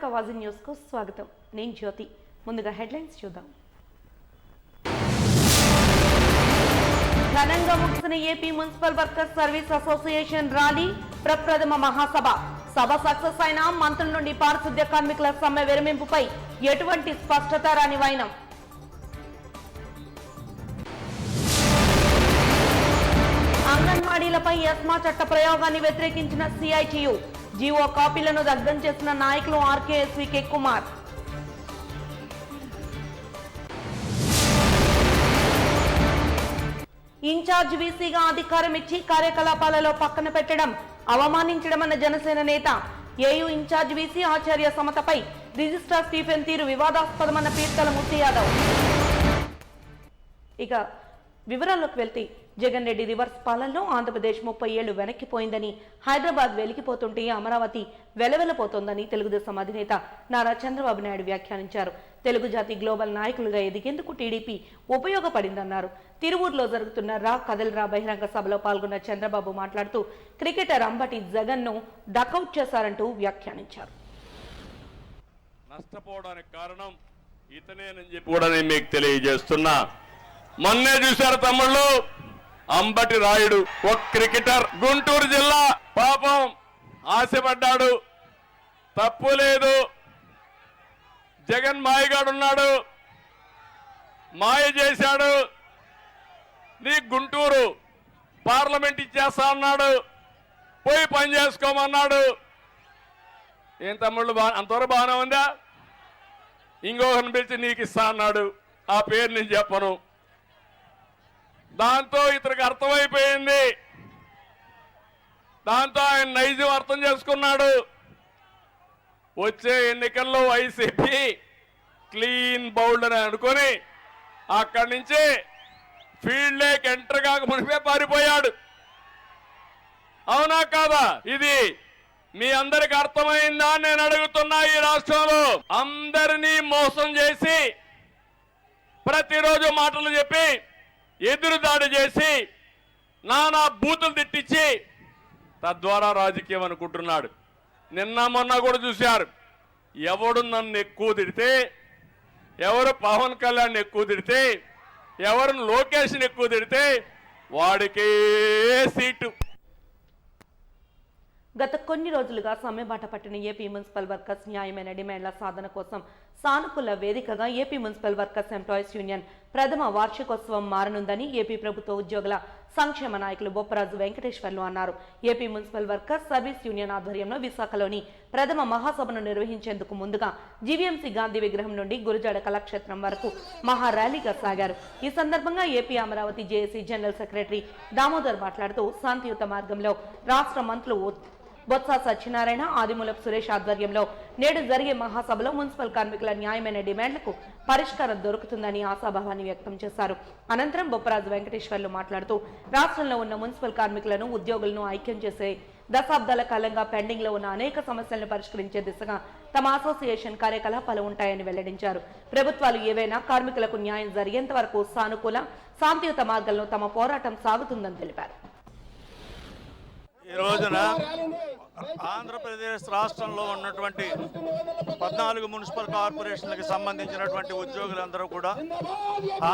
అవాజీ న్యూస్కు స్వాగతం. నేను జ్యోతి. ముందుగా హెడ్లైన్స్ చూద్దాం. ఘనంగా ముగిసిన AP municipal workers service association rally, ప్రప్రథమ మహాసభ. సభ సక్సెస్ అయిన మంత్రుల నుండి పారిశుద్ధ్య కార్మికుల సమ్మె విరమింపుపై ఎటువంటి స్పష్టత రాని వైనం. అంగన్వాడీలపై ఎస్మా చట్ట ప్రయోగాన్ని వ్యతిరేకించిన సిఐటియు. జీవో కాపీలను దగ్ధం చేసిన నాయకులు ఆర్కేఎస్వీకే కుమార్. ఇన్ఛార్జ్ వీసీగా అధికారం ఇచ్చి కార్యకలాపాలలో పక్కన పెట్టడం, అవమానించడమన్న జనసేన నేత. ఏయూ ఇన్ఛార్జ్ వీసీ ఆచార్య సమతపై రిజిస్ట్రార్ స్టీఫెన్ తీరు వివాదాస్పదమన్న పీర్తల మూర్తి యాదవ్. ఇక వివరాల్లోకి వెళ్తే, జగన్ రెడ్డి రివర్స్ పాలనలో ఆంధ్రప్రదేశ్ 30 ఏళ్లు వెనక్కిపోయిందని, హైదరాబాద్ వెలికిపోతుంటే అమరావతి వెలవెలపోతోందని తెలుగుదేశం అధినేత నారా చంద్రబాబు నాయుడు వ్యాఖ్యానించారు. తెలుగు జాతి గ్లోబల్ నాయకులుగా ఎదిగేందుకు టీడీపీ ఉపయోగపడిందన్నారు. తిరువూరులో జరుగుతున్న రా కదల్రా బహిరంగ సభలో పాల్గొన్న చంద్రబాబు మాట్లాడుతూ, క్రికెటర్ అంబటి జగన్ను డకౌట్ చేశారంటూ వ్యాఖ్యానించారు. నష్టపోవడానికి కారణం ఇతనేనని చెప్పి కూడా నేను మీకు తెలియజేస్తున్నా. మొన్నే చూశారు తమ్ముళ్ళు, అంబటి రాయుడు ఒక క్రికెటర్, గుంటూరు జిల్లా, పాపం ఆశపడ్డాడు, తప్పు లేదు. జగన్ మాయగాడున్నాడు, మాయ చేశాడు, నీ గుంటూరు పార్లమెంట్ ఇచ్చేస్తా అన్నాడు, పోయి పని చేసుకోమన్నాడు. ఏం తమ్ముళ్ళు అంతవరకు బాగానే ఉందా? ఇంకొకరిని పిలిచి నీకు ఇస్తా అన్నాడు, ఆ పేరు నేను చెప్పను. దాంతో ఇతనికి అర్థమైపోయింది, దాంతో ఆయన నైజం అర్థం చేసుకున్నాడు. వచ్చే ఎన్నికల్లో వైసీపీ క్లీన్ బౌల్డ్ అని అనుకొని అక్కడి నుంచి ఫీల్డ్ లేక్ ఎంటర్ కాక మునిపే పారిపోయాడు. అవునా కాదా? ఇది మీ అందరికి అర్థమైందా నేను అడుగుతున్నా. ఈ రాష్ట్రంలో అందరినీ మోసం చేసి, ప్రతిరోజు మాటలు చెప్పి, ఎదురుదాడి చేసి, నానా బూతులు తిట్టించి తద్వారా రాజకీయం అనుకుంటున్నాడు. నిన్న మొన్న కూడా చూశారు, ఎవడు నన్ను ఎక్కువ తిడితే, ఎవరు పవన్ కళ్యాణ్ ఎక్కువ తిడితే, ఎవరు లోకేష్ని ఎక్కువ తిడితే వాడికే సీటు. గత కొన్ని రోజులుగా సమ్మెబాట పట్టిన ఏపీ మున్సిపల్ వర్కర్స్ న్యాయమైన డిమాండ్ల సాధన కోసం సానుకూల వేదికగా AP municipal workers employees union ప్రథమ వార్షికోత్సవం మారనుందని ఏపీ ప్రభుత్వ ఉద్యోగుల సంక్షేమ నాయకులు బొప్పరాజు వెంకటేశ్వర్లు అన్నారు. AP municipal workers service union ఆధ్వర్యంలో విశాఖలోని ప్రథమ మహాసభను నిర్వహించేందుకు ముందుగా జీవీఎంసీ గాంధీ విగ్రహం నుండి గురుజాడ కళాక్షేత్రం వరకు మహా ర్యాలీగా సాగారు. ఈ సందర్భంగా AP Amaravati JAC general secretary Damodar మాట్లాడుతూ, శాంతియుత మార్గంలో రాష్ట్ర మంత్రులు బొత్స సత్యనారాయణ, ఆదిమూలపు సురేష్ ఆధ్వర్యంలో నేడు జరిగే మహాసభలో మున్సిపల్ కార్మికుల న్యాయమైన డిమాండ్లకు పరిష్కారం దొరుకుతుందని ఆశాభావాన్ని వ్యక్తం చేశారు. అనంతరం బొప్పరాజు వెంకటేశ్వర్లు మాట్లాడుతూ, రాష్ట్రంలో ఉన్న మున్సిపల్ కార్మికులను, ఉద్యోగులను ఐక్యం చేసే దశాబ్దాల కాలంగా పెండింగ్ లో ఉన్న అనేక సమస్యలను పరిష్కరించే దిశగా తమ అసోసియేషన్ కార్యకలాపాలు ఉంటాయని వెల్లడించారు. ప్రభుత్వాలు ఏవైనా కార్మికులకు న్యాయం జరిగేంత వరకు సానుకూల, శాంతియుత మార్గంలో తమ పోరాటం సాగుతుందని తెలిపారు. ఈ రోజున ఆంధ్రప్రదేశ్ రాష్ట్రంలో ఉన్నటువంటి 14 మున్సిపల్ కార్పొరేషన్లకు సంబంధించినటువంటి ఉద్యోగులందరూ కూడా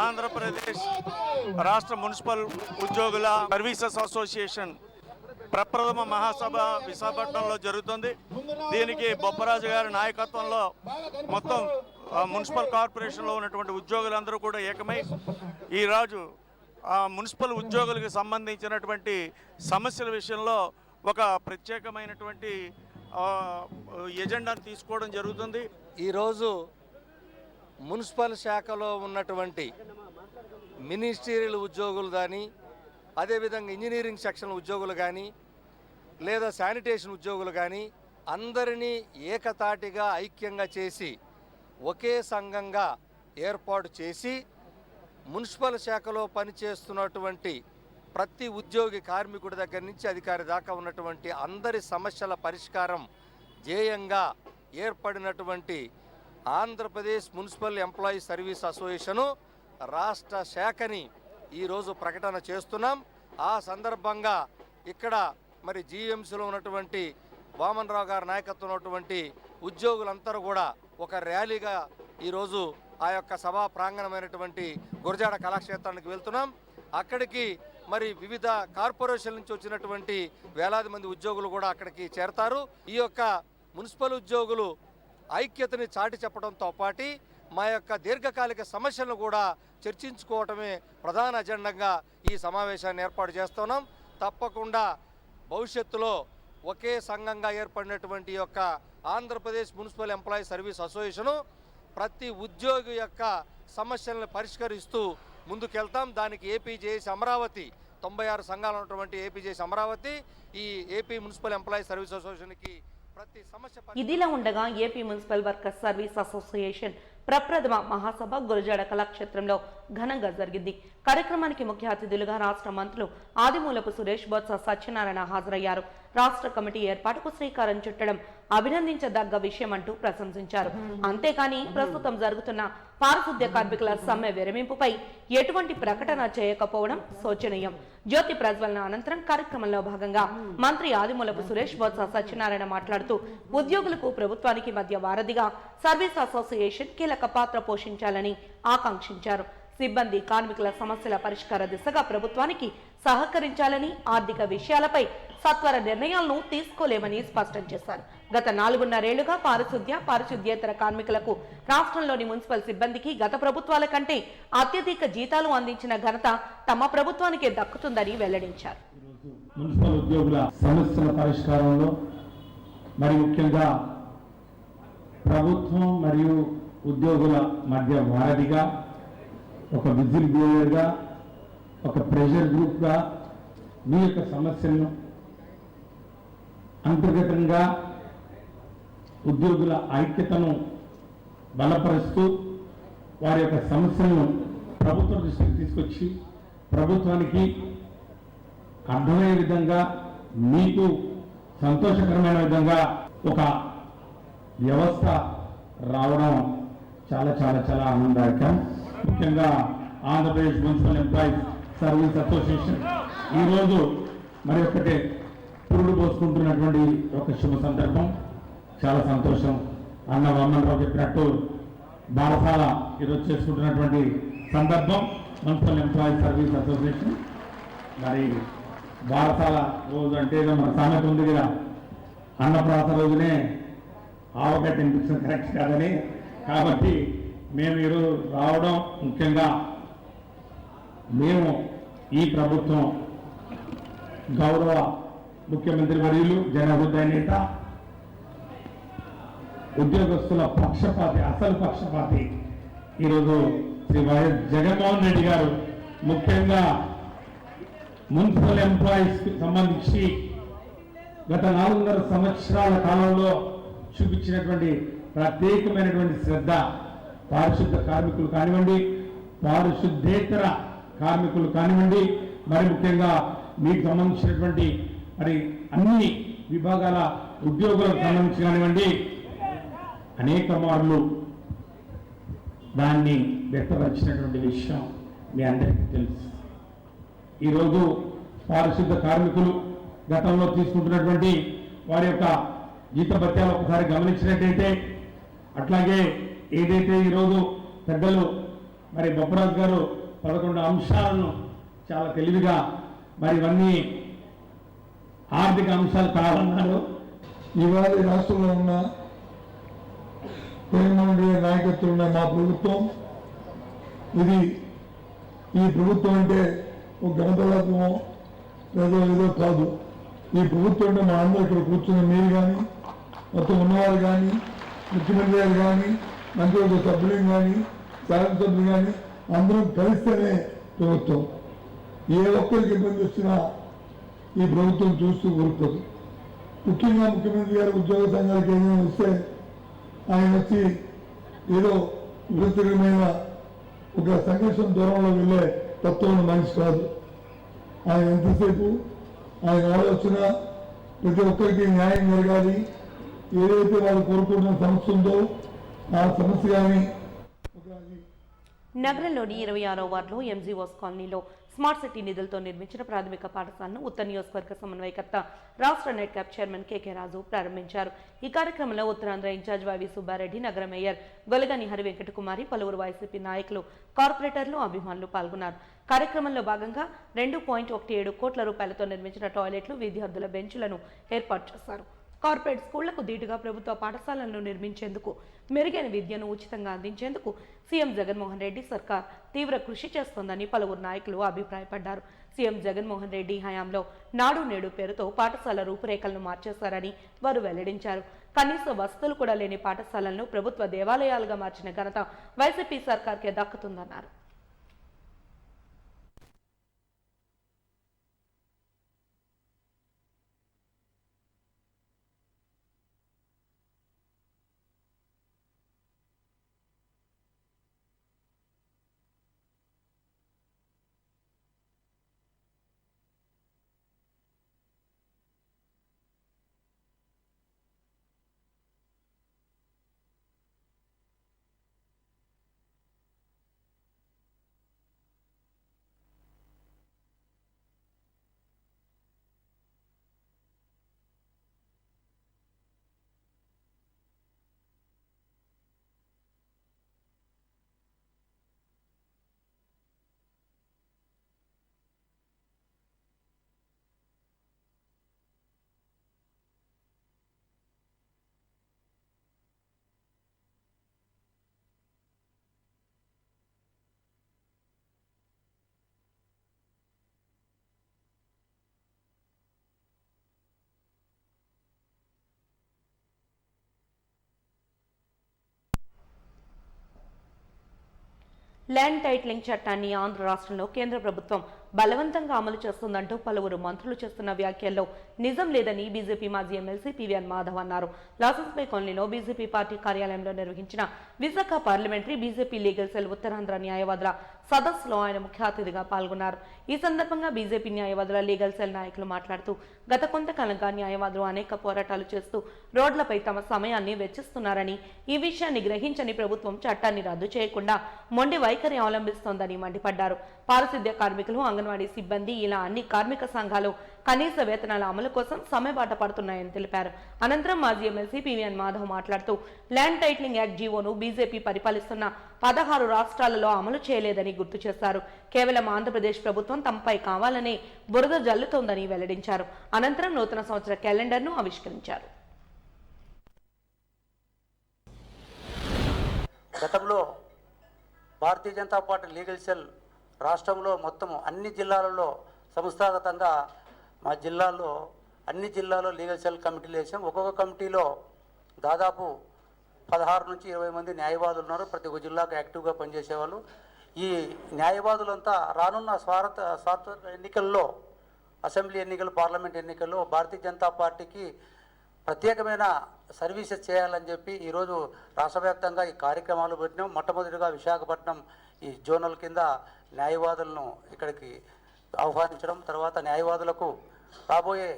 ఆంధ్రప్రదేశ్ రాష్ట్ర మున్సిపల్ ఉద్యోగుల సర్వీసెస్ అసోసియేషన్ ప్రప్రథమ మహాసభ విశాఖపట్నంలో జరుగుతుంది. దీనికి బొప్పరాజు గారి నాయకత్వంలో మొత్తం మున్సిపల్ కార్పొరేషన్లో ఉన్నటువంటి ఉద్యోగులందరూ కూడా ఏకమై ఈరోజు మున్సిపల్ ఉద్యోగులకు సంబంధించినటువంటి సమస్యల విషయంలో ఒక ప్రత్యేకమైనటువంటి ఎజెండాను తీసుకోవడం జరుగుతుంది. ఈరోజు మున్సిపల్ శాఖలో ఉన్నటువంటి మినిస్టీరియల్ ఉద్యోగులు కానీ, అదేవిధంగా ఇంజనీరింగ్ సెక్షన్ ఉద్యోగులు కానీ, లేదా శానిటేషన్ ఉద్యోగులు కానీ అందరినీ ఏకతాటిగా ఐక్యంగా చేసి ఒకే సంఘంగా ఏర్పాటు చేసి మున్సిపల్ శాఖలో పనిచేస్తున్నటువంటి ప్రతి ఉద్యోగి, కార్మికుడి దగ్గర నుంచి అధికారి దాకా ఉన్నటువంటి అందరి సమస్యల పరిష్కారం ధ్యేయంగా ఏర్పడినటువంటి Andhra Pradesh municipal employees service association రాష్ట్ర శాఖని ఈరోజు ప్రకటన చేస్తున్నాం. ఆ సందర్భంగా ఇక్కడ మరి జీఎంసీలో ఉన్నటువంటి వామన్ రావు గారి నాయకత్వం ఉన్నటువంటి ఉద్యోగులందరూ కూడా ఒక ర్యాలీగా ఈరోజు ఆ యొక్క సభా ప్రాంగణమైనటువంటి గురజాడ కళాక్షేత్రానికి వెళ్తున్నాం. అక్కడికి మరి వివిధ కార్పొరేషన్ నుంచి వచ్చినటువంటి వేలాది మంది ఉద్యోగులు కూడా అక్కడికి చేరతారు. ఈ యొక్క మున్సిపల్ ఉద్యోగులు ఐక్యతని చాటి చెప్పడంతో పాటు మా యొక్క దీర్ఘకాలిక సమస్యలను కూడా చర్చించుకోవటమే ప్రధాన అజెండాగా ఈ సమావేశాన్ని ఏర్పాటు చేస్తున్నాం. తప్పకుండా భవిష్యత్తులో ఒకే సంఘంగా ఏర్పడినటువంటి యొక్క Andhra Pradesh municipal employee service association ప్రతి ఉద్యోగి యొక్క సమస్యలను పరిష్కరిస్తూ ముందుకెళ్తాం. దానికి ఏపీజేఏసీ అమరావతి 96 సంఘాలు ఉన్నటువంటి ఏపీజేఏసీ అమరావతి ఈ ఏపీ మున్సిపల్ ఎంప్లాయీ సర్వీస్ అసోసియేషన్కి ప్రతి సమస్య ఇదిలా ఉండగా AP municipal workers service association ప్రప్రథమ మహాసభ గురజాడ కళాక్షేత్రంలో ఘనంగా జరిగింది. కార్యక్రమానికి ముఖ్య అతిథులుగా రాష్ట్ర మంత్రులు ఆదిమూలపు సురేష్, బొత్స సత్యనారాయణ హాజరయ్యారు. రాష్ట్ర కమిటీ ఏర్పాటుకు శ్రీకారం చుట్టడం అభినందించదగ్గ విషయం అంటూ ప్రశంసించారు. అంతేకాని ప్రస్తుతం జరుగుతున్న పారిశుద్ధ్య కార్మికుల సమ్మె విరమింపుపై ఎటువంటి ప్రకటన చేయకపోవడం శోచనీయం. జ్యోతి ప్రజ్వలన అనంతరం కార్యక్రమంలో భాగంగా మంత్రి ఆదిమూలపు సురేష్, బొత్స సత్యనారాయణ మాట్లాడుతూ ఉద్యోగులకు ప్రభుత్వానికి మధ్య వారధిగా సర్వీస్ అసోసియేషన్ కీలక పాత్ర పోషించాలని ఆకాంక్షించారు. సిబ్బంది కార్మికుల సమస్యల పరిష్కార దిశగా ప్రభుత్వానికి సహకరించాలని, ఆర్థిక విషయాలపై సత్వర నిర్ణయాలను తీసుకోలేమని స్పష్టం చేశారు. గత 4.5 ఏళ్లుగా పారిశుద్ధ్యేతర కార్మికులకు రాష్ట్రంలోని మున్సిపల్ సిబ్బందికి గత ప్రభుత్వాల కంటే అత్యధిక జీతాలు అందించిన ఘనత తమ ప్రభుత్వానికే దక్కుతుందని వెల్లడించారు. మున్సిపల్ ఉద్యోగుల సమస్యల పరిష్కారంలో మరి ముఖ్యంగా ప్రభుత్వం మరియు ఉద్యోగుల మధ్య వారధిగా, ఒక విజిల్ బ్లోయర్గా, ఒక ప్రెషర్ గ్రూప్గా మీ యొక్క సమస్యలను అంతర్గతంగా ఉద్యోగుల ఐక్యతను బలపరుస్తూ వారి యొక్క సమస్యలను ప్రభుత్వం దృష్టికి తీసుకొచ్చి ప్రభుత్వానికి అర్థమయ్యే విధంగా, మీకు సంతోషకరమైన విధంగా ఒక వ్యవస్థ రావడం చాలా చాలా చాలా ఆనందదాయకం. ముఖ్యంగా Andhra Pradesh municipal employees service association ఈరోజు మరి ఒకటే పురుడు పోసుకుంటున్నటువంటి ఒక శుభ సందర్భం. చాలా సంతోషం. అన్న వామనరావు చెప్పినట్టు బారసాల ఈరోజు చేసుకుంటున్నటువంటి సందర్భం. మున్సిపల్ ఎంప్లాయీస్ సర్వీస్ అసోసియేషన్ మరి బారసాల రోజు అంటే ఏదో మన సామెత ఉంది కదా, అన్నప్రాస రోజునే ఆవకాయ తినిపించడం కరెక్ట్ కాదని, కాబట్టి మేము ఈరోజు రావడం ముఖ్యంగా మేము ఈ ప్రభుత్వం గౌరవ ముఖ్యమంత్రి వర్యులు, జనహృదయ నేత, ఉద్యోగస్తుల పక్షపాతి, అసలు పక్షపాతి ఈరోజు శ్రీ వైఎస్ జగన్మోహన్ రెడ్డి గారు ముఖ్యంగా మున్సిపల్ ఎంప్లాయీస్కి సంబంధించి గత 4.5 సంవత్సరాల కాలంలో చూపించినటువంటి ప్రత్యేకమైనటువంటి శ్రద్ధ, పారిశుద్ధ కార్మికులు కానివ్వండి, పారిశుద్ధేతర కార్మికులు కానివ్వండి, మరి ముఖ్యంగా మీకు సంబంధించినటువంటి మరి అన్ని విభాగాల ఉద్యోగులకు సంబంధించి కానివ్వండి, అనేక మార్లు దాన్ని వ్యక్తపరిచినటువంటి విషయం మీ అందరికీ తెలుసు. ఈరోజు పారిశుద్ధ కార్మికులు గతంలో తీసుకుంటున్నటువంటి వారి యొక్క జీతభత్యాలు ఒకసారి గమనించినట్టయితే, అట్లాగే ఏదైతే ఈరోజు పెద్దలు మరి బొప్పరాజు గారు 11 అంశాలను చాలా తెలివిగా మరి ఇవన్నీ ఆర్థిక అంశాలు కావాలన్నారు. ఇవాళ రాష్ట్రంలో ఉన్న జగన్మోహన్ రెడ్డి నాయకత్వం ఉన్న మా ప్రభుత్వం, ఇది ఈ ప్రభుత్వం అంటే ఒక గణపలత్వమో ఏదో కాదు. ఈ ప్రభుత్వం అంటే మా అందరూ ఇక్కడ కూర్చున్న మీరు కానీ, మొత్తం ఉన్నవారు కానీ, ముఖ్యమంత్రి గారు కానీ, మంత్రివర్గ సభ్యులు కానీ, శాసనసభ్యులు కానీ అందరం కలిస్తేనే ప్రభుత్వం. ఏ ఒక్కరికి ఇబ్బంది వచ్చినా ఈ ప్రభుత్వం చూస్తూ ఊరుకోదు. ముఖ్యంగా ముఖ్యమంత్రి గారు ఉద్యోగ సంఘాలకు ఏమైనా వస్తే ఆయన వచ్చి ఏదో వృత్తికరమైన ఒక సంఘర్షణ దూరంలో వెళ్ళే తత్వం మనిషి కాదు. ఆయన ఎంతసేపు ఆయన ఆలోచన ప్రతి ఒక్కరికి న్యాయం జరగాలి, ఏదైతే వాళ్ళు కోరుకుంటున్న సమస్య ఉందో ఆ సమస్య కానీ. నగరంలోని 26వ వార్డులో ఎంజీఓస్ కాలనీలో స్మార్ట్ సిటీ నిధులతో నిర్మించిన ప్రాథమిక పాఠశాలను ఉత్తర నియోజకవర్గ సమన్వయకర్త రాష్ట్ర నెట్ క్యాప్ చైర్మన్ కేకే రాజు ప్రారంభించారు. ఈ కార్యక్రమంలో ఉత్తరాంధ్ర ఇన్ఛార్జ్ వైవి సుబ్బారెడ్డి, నగర మేయర్ గొలగని హరి వెంకటకుమారి, పలువురు వైసీపీ నాయకులు, కార్పొరేటర్లు, అభిమానులు పాల్గొన్నారు. కార్యక్రమంలో భాగంగా 2.17 కోట్ల రూపాయలతో నిర్మించిన టాయిలెట్లు, విద్యార్థుల బెంచులను ఏర్పాటు చేశారు. కార్పొరేట్ స్కూళ్లకు ధీటుగా ప్రభుత్వ పాఠశాలలను నిర్మించేందుకు, మెరుగైన విద్యను ఉచితంగా అందించేందుకు సీఎం జగన్మోహన్ రెడ్డి సర్కార్ తీవ్ర కృషి చేస్తోందని పలువురు నాయకులు అభిప్రాయపడ్డారు. సీఎం జగన్మోహన్ రెడ్డి హయాంలో నాడు నేడు పేరుతో పాఠశాల రూపురేఖలను మార్చేశారని వారు వెల్లడించారు. కనీస వసతులు కూడా లేని పాఠశాలలను ప్రభుత్వ దేవాలయాలుగా మార్చిన ఘనత వైసీపీ సర్కార్కే దక్కుతుందన్నారు. ల్యాండ్ టైటిలింగ్ చట్టాన్ని ఆంధ్ర రాష్ట్రంలో కేంద్ర ప్రభుత్వం బలవంతంగా అమలు చేస్తుందంటూ పలువురు మంత్రులు చేస్తున్న వ్యాఖ్యల్లో నిజం లేదని బీజేపీ మాజీ ఎమ్మెల్సీ పివిఎన్ మాధవ్ అన్నారు. లాసెన్స్పై కాలనీలో బీజేపీ పార్టీ కార్యాలయంలో నిర్వహించిన Visakha parliamentary BJP legal cell Uttarandhra న్యాయవాదుల సదస్సులో ఆయన ముఖ్య అతిథిగా పాల్గొన్నారు. ఈ సందర్భంగా బీజేపీ న్యాయవాదుల లీగల్ సెల్ నాయకులు మాట్లాడుతూ గత కొంతకాలంగా న్యాయవాదులు అనేక పోరాటాలు చేస్తూ రోడ్లపై తమ సమయాన్ని వెచ్చిస్తున్నారని, ఈ విషయాన్ని గ్రహించని ప్రభుత్వం చట్టాన్ని రద్దు చేయకుండా మొండి వైఖరి అవలంబిస్తోందని మండిపడ్డారు. పారిశుద్ధ్య కార్మికులు, అంగన్వాడీ సిబ్బంది ఇలా అన్ని కార్మిక సంఘాలు కనీస వేతనాల అమలు కోసం సమ్మెబాట పడుతున్నాయని తెలిపారు. అనంతరం మాజీ ఎమ్మెల్సీ పివిఎన్ మాధవ్ మాట్లాడుతూ ల్యాండ్ టైటిలింగ్ యాక్ట్ జీవోను బీజేపీ పరిపాలిస్తున్న 16 రాష్ట్రాలలో అమలు చేయలేదని గుర్తు చేశారు. కేవలం ఆంధ్రప్రదేశ్ ప్రభుత్వం తమపై కావాలనే బురద జల్లుతోందని వెల్లడించారు. అనంతరం నూతన సంవత్సర క్యాలెండర్ను ఆవిష్కరించారు. గతంలో Bharatiya Janata party legal cell రాష్ట్రంలో మొత్తం అన్ని జిల్లాలలో సంస్థాగతంగా మా జిల్లాలో అన్ని జిల్లాలో లీగల్ సెల్ కమిటీలు వేసాం. ఒక్కొక్క కమిటీలో దాదాపు 16 నుంచి 20 మంది న్యాయవాదులు ఉన్నారు. ప్రతి ఒక్క జిల్లాకు యాక్టివ్గా పనిచేసేవాళ్ళు. ఈ న్యాయవాదులంతా రానున్న స్వార్థ ఎన్నికల్లో, అసెంబ్లీ ఎన్నికలు, పార్లమెంట్ ఎన్నికల్లో భారతీయ జనతా పార్టీకి ప్రత్యేకమైన సర్వీసెస్ చేయాలని చెప్పి ఈరోజు రాష్ట్ర వ్యాప్తంగా ఈ కార్యక్రమాలు పెట్టినాం. మొట్టమొదటిగా విశాఖపట్నం ఈ జోనల్ కింద న్యాయవాదులను ఇక్కడికి ఆహ్వానించడం, తర్వాత న్యాయవాదులకు రాబోయే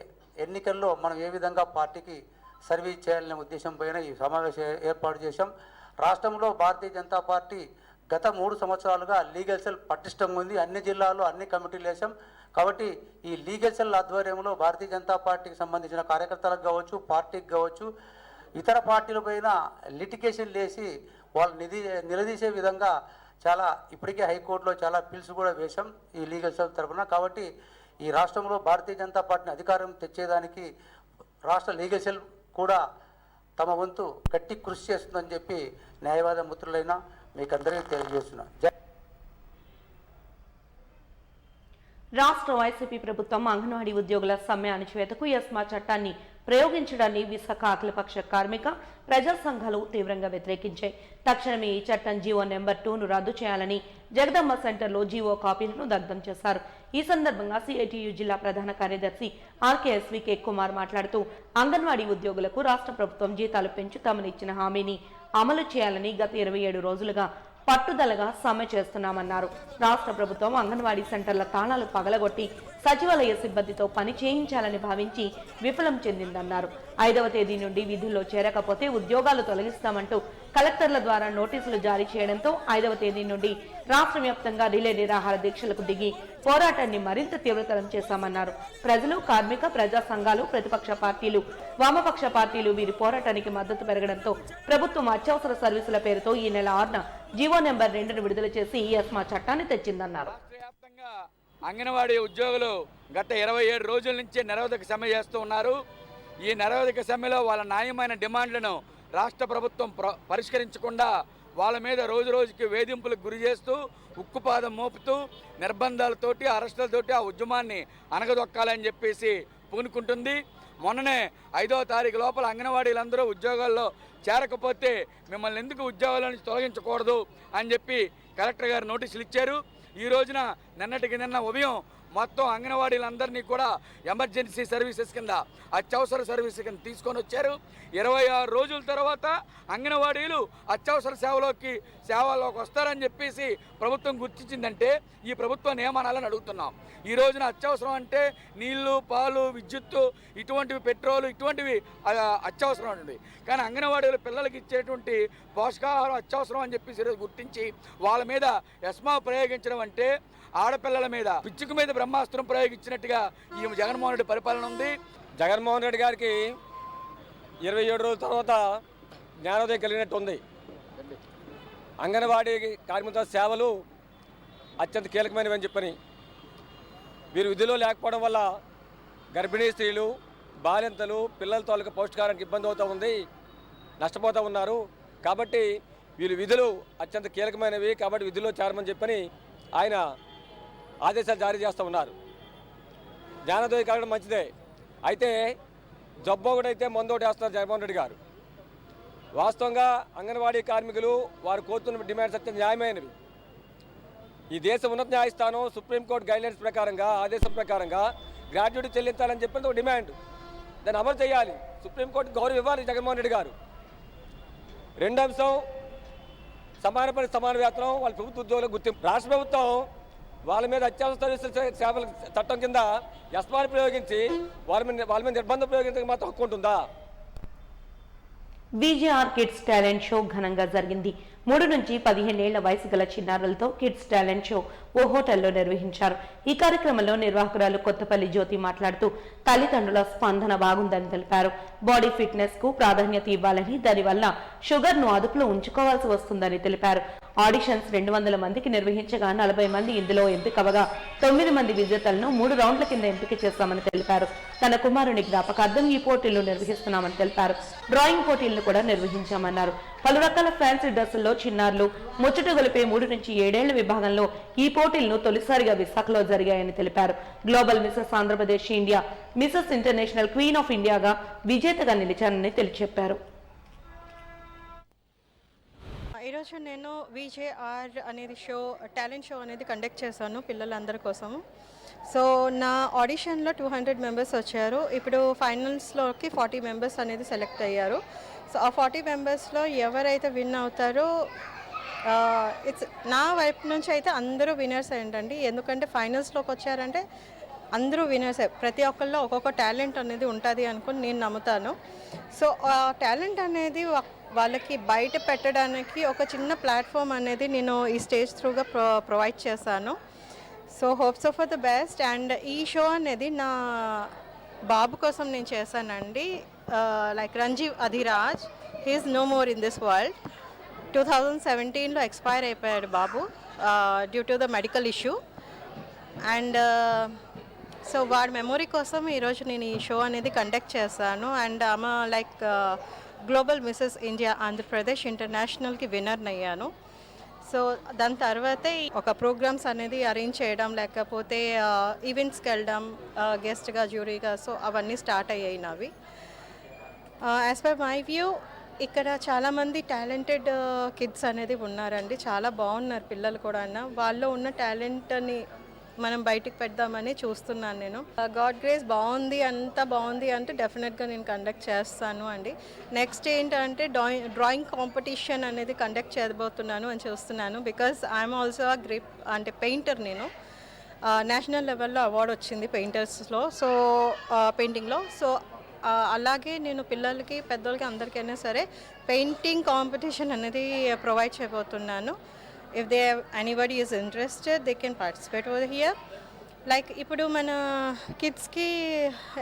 ఎన్నికల్లో మనం ఏ విధంగా పార్టీకి సర్వీస్ చేయాలనే ఉద్దేశం పైన ఈ సమావేశం ఏర్పాటు చేశాం. రాష్ట్రంలో భారతీయ జనతా పార్టీ గత 3 సంవత్సరాలుగా లీగల్ సెల్ పటిష్టంగా ఉంది. అన్ని జిల్లాల్లో అన్ని కమిటీలు వేసాం. కాబట్టి ఈ లీగల్ సెల్ ఆధ్వర్యంలో భారతీయ జనతా పార్టీకి సంబంధించిన కార్యకర్తలకు కావచ్చు, పార్టీకి కావచ్చు, ఇతర పార్టీలపైన లిటిగేషన్ వేసి వాళ్ళు నిలదీసే విధంగా చాలా ఇప్పటికే హైకోర్టులో చాలా పిల్స్ కూడా వేశాం ఈ లీగల్ సెల్ తరఫున. కాబట్టి ఈ రాష్ట్రంలో భారతీయ జనతా పార్టీని అధికారం తెచ్చేదానికి రాష్ట్ర లీగల్ సెల్ కూడా తమ వంతు గట్టి కృషి చేస్తుందని చెప్పి న్యాయవాద మిత్రులైన మీకు అందరికీ తెలియజేస్తున్నాను. రాష్ట్ర వైసీపీ ప్రభుత్వం అంగన్వాడీ ఉద్యోగుల సమ్మె అణచివేతకు ఎస్మా చట్టాన్ని ప్రయోగించడాన్ని విశాఖ అఖిలపక్ష కార్మిక ప్రజా సంఘాలు తీవ్రంగా వ్యతిరేకించాయి. తక్షణమే ఈ చట్టం జీవో నెంబర్ 2ను రద్దు చేయాలని జగదమ్మ సెంటర్లో జీవో కాపీలను దగ్ధం చేశారు. ఈ సందర్భంగా సిఐటియు జిల్లా ప్రధాన కార్యదర్శి ఆర్కేఎస్వికే కుమార్ మాట్లాడుతూ అంగన్వాడీ ఉద్యోగులకు రాష్ట్ర ప్రభుత్వం జీతాలు పెంచుతామని ఇచ్చిన హామీని అమలు చేయాలని గత 27 రోజులుగా పట్టుదలగా సమ్మె చేస్తున్నామన్నారు. రాష్ట్ర ప్రభుత్వం అంగన్వాడీ సెంటర్ల తాళాలు పగలగొట్టి సచివాలయ సిబ్బందితో పని చేయించాలని భావించి విఫలం చెందిందన్నారు. 5వ తేదీ నుండి విధుల్లో చేరకపోతే ఉద్యోగాలు తొలగిస్తామంటూ కలెక్టర్ల ద్వారా నోటీసులు జారీ చేయడంతో 5వ తేదీ నుండి రాష్ట్ర వ్యాప్తంగా రిలే నిరాహార దీక్షలకు దిగి పోరాటాన్ని మరింత తీవ్రతరం చేశామన్నారు. ప్రజలు, కార్మిక, ప్రజా సంఘాలు, ప్రతిపక్ష పార్టీలు, వామపక్ష పార్టీలు వీరి పోరాటానికి మద్దతు పెరగడంతో ప్రభుత్వం అత్యవసర సర్వీసుల పేరుతో ఈ నెల 6న జీవో నెంబర్ 2ను విడుదల చేసి ఎస్మా చట్టాన్ని తెచ్చిందన్నారు. అంగన్వాడీ ఉద్యోగులు గత 27 రోజుల నుంచి నిరవధిక సమ్మె చేస్తూ ఉన్నారు. ఈ నిరవధిక సమ్మెలో వాళ్ళ న్యాయమైన డిమాండ్లను రాష్ట్ర ప్రభుత్వం పరిష్కరించకుండా వాళ్ళ మీద రోజు రోజుకి వేధింపులకు గురి చేస్తూ ఉక్కుపాదం మోపుతూ నిర్బంధాలతోటి అరెస్టులతోటి ఆ ఉద్యమాన్ని అనగదొక్కాలని చెప్పేసి పూనుకుంటుంది. మొన్ననే 5వ తారీఖు లోపల అంగన్వాడీలందరూ ఉద్యోగాల్లో చేరకపోతే మిమ్మల్ని ఎందుకు ఉద్యోగాల నుంచి తొలగించకూడదు అని చెప్పి కలెక్టర్ గారు నోటీసులు ఇచ్చారు. ఈ రోజున నిన్న ఉదయం మొత్తం అంగన్వాడీలందరినీ కూడా ఎమర్జెన్సీ సర్వీసెస్ కింద, అత్యవసర సర్వీస్ కింద తీసుకొని వచ్చారు. 26 రోజుల తర్వాత అంగన్వాడీలు అత్యవసర సేవలోకి వస్తారని చెప్పేసి ప్రభుత్వం గుర్తించిందంటే ఈ ప్రభుత్వాన్ని ఏమనాలని అడుగుతున్నాం. ఈ రోజున అత్యవసరం అంటే నీళ్లు, పాలు, విద్యుత్తు, ఇటువంటివి, పెట్రోలు, ఇటువంటివి అత్యవసరం అండి. కానీ అంగన్వాడీలు పిల్లలకి ఇచ్చేటువంటి పోషకాహారం అత్యవసరం అని చెప్పేసి ఈరోజు గుర్తించి వాళ్ళ మీద ఎస్మా ప్రయోగించడం అంటే ఆడపిల్లల మీద పిచ్చుకు మీద బ్రహ్మాస్త్రం ప్రయోగించినట్టుగా ఈ జగన్మోహన్ రెడ్డి పరిపాలన ఉంది. జగన్మోహన్ రెడ్డి గారికి 27 రోజుల తర్వాత జ్ఞానోదయం కలిగినట్టు ఉంది. అంగన్వాడీ కార్మికుల సేవలు అత్యంత కీలకమైనవి అని చెప్పని వీరు విధిలో లేకపోవడం వల్ల గర్భిణీ స్త్రీలు, బాలింతలు, పిల్లల తాలూకా పౌష్టికారానికి ఇబ్బంది అవుతూ ఉంది, నష్టపోతూ ఉన్నారు. కాబట్టి వీళ్ళు విధులు అత్యంత కీలకమైనవి కాబట్టి విధుల్లో చేరమని చెప్పని ఆయన ఆదేశాలు జారీ చేస్తూ ఉన్నారు. జ్ఞానోదయం కలగడం మంచిదే. అయితే జబ్బు ఒకటైతే మందు ఒకటి వేస్తున్నారు జగన్మోహన్ రెడ్డి గారు. వాస్తవంగా అంగన్వాడీ కార్మికులు వారు కోరుతున్న డిమాండ్స్ అత్యంత న్యాయమైనవి. ఈ దేశ ఉన్నత న్యాయస్థానం సుప్రీంకోర్టు గైడ్లైన్స్ ప్రకారంగా, ఆదేశం ప్రకారంగా గ్రాడ్యుయేట్ చెల్లించాలని చెప్పిన ఒక డిమాండ్. దాన్ని అమలు చేయాలి. సుప్రీంకోర్టు గౌరవం ఇవ్వాలి జగన్మోహన్ రెడ్డి గారు. రెండో అంశం సమాన పని సమాన వేతనం వాళ్ళ ప్రభుత్వ ఉద్యోగులకు గుర్తింపు. రాష్ట్ర ప్రభుత్వం వాళ్ళ మీద అత్యవసర సేవల చట్టం కింద ఎస్మాని ప్రయోగించి వాళ్ళ మీద నిర్బంధం ప్రయోగించడానికి మాత్రం హక్కు ఉంటుందా? విజేఆర్ కిడ్స్ టాలెంట్ షో ఘనంగా జరిగింది. 3 నుంచి 15 ఏళ్ల వయసు గల చిన్నారులతో కిడ్స్ టాలెంట్ షో ఓ హోటల్లో నిర్వహించారు. ఈ కార్యక్రమంలో నిర్వాహకురాలు కొత్తపల్లి జ్యోతి మాట్లాడుతూ తల్లిదండ్రుల స్పందన బాగుందని తెలిపారు. బాడీ ఫిట్నెస్ కు ప్రాధాన్యత ఇవ్వాలని, దానివల్ల షుగర్ ను అదుపులో ఉంచుకోవాల్సి వస్తుందని తెలిపారు. ఆడిషన్స్ 200 మందికి నిర్వహించగా 40 మంది ఇందులో ఎంపికవగా 9 మంది విజేతలను 3 రౌండ్ల కింద ఎంపిక చేస్తామని తెలిపారు. తన కుమారుని జ్ఞాపకార్థం ఈ పోటీలు నిర్వహిస్తున్నామని తెలిపారు. డ్రాయింగ్ పోటీలను కూడా నిర్వహించామన్నారు. పలు రకాల ఫ్యాన్సీ డ్రెస్సుల్లో చిన్నారులు ముచ్చట గొలిపే 3 నుంచి 7 ఏళ్ల విభాగంలో ఈ పోటీలను తొలిసారిగా విశాఖలో జరిగాయని తెలిపారు. Global Mrs Andhra Pradesh India, Mrs international queen of ఇండియాగా విజేతగా నిలిచారని తెలియచెప్పారు. ఈరోజు నేను విజేఆర్ అనేది టాలెంట్ షో అనేది కండక్ట్ చేశాను పిల్లలందరి కోసము. సో నా ఆడిషన్లో 200 మెంబర్స్ వచ్చారు. ఇప్పుడు ఫైనల్స్లోకి 40 మెంబర్స్ అనేది సెలెక్ట్ అయ్యారు. సో ఆ 40 మెంబర్స్లో ఎవరైతే విన్ అవుతారో నా వైపు నుంచి అయితే అందరూ విన్నర్స్ ఏంటండి. ఎందుకంటే ఫైనల్స్లోకి వచ్చారంటే అందరూ విన్నర్సే. ప్రతి ఒక్కళ్ళు ఒక్కొక్క టాలెంట్ అనేది ఉంటుంది అనుకుని నేను నమ్ముతాను. సో ఆ టాలెంట్ అనేది వాళ్ళకి బయట పెట్టడానికి ఒక చిన్న ప్లాట్ఫామ్ అనేది నేను ఈ స్టేజ్ త్రూగా ప్రొవైడ్ చేశాను. So hopes for the best. And ఈ షో అనేది నా బాబు కోసం నేను చేశానండి. Like Ranjeev Adhiraj, he is no more in this world. 2017లో ఎక్స్పైర్ అయిపోయాడు బాబు due to the medical issue. And so వాడి మెమొరీ కోసం ఈరోజు నేను ఈ షో అనేది కండక్ట్ చేశాను. అండ్ ఆమె like global Mrs India Andhra Pradesh ఇంటర్నేషనల్కి విన్నర్ అయ్యాను. సో దాని తర్వాతే ఒక ప్రోగ్రామ్స్ అనేది అరేంజ్ చేయడం, లేకపోతే ఈవెంట్స్కి వెళ్ళడం గెస్ట్గా, జ్యూరీగా, సో అవన్నీ స్టార్ట్ అయ్యాయి నావి. యాజ్ పర్ మై వ్యూ ఇక్కడ చాలామంది టాలెంటెడ్ కిడ్స్ అనేది ఉన్నారండి. చాలా బాగున్నారు పిల్లలు కూడా. వాళ్ళలో ఉన్న టాలెంట్ని మనం బయటికి పెడదామని చూస్తున్నాను నేను. గాడ్ గ్రేస్ బాగుంది, అంతా బాగుంది అంటే డెఫినెట్గా నేను కండక్ట్ చేస్తాను అండి. నెక్స్ట్ ఏంటంటే డ్రాయింగ్ కాంపిటీషన్ అనేది కండక్ట్ చేయబోతున్నాను అని చూస్తున్నాను. బికాస్ ఐఎమ్ ఆల్సో గ్రేట్ అంటే పెయింటర్. నేను నేషనల్ లెవెల్లో అవార్డు వచ్చింది పెయింటర్స్లో, సో పెయింటింగ్లో. సో అలాగే నేను పిల్లలకి పెద్దలకి అందరికైనా సరే పెయింటింగ్ కాంపిటీషన్ అనేది ప్రొవైడ్ చేయబోతున్నాను. If they anybody is interested they can participate over here. Like ఇప్పుడు మన కిడ్స్కి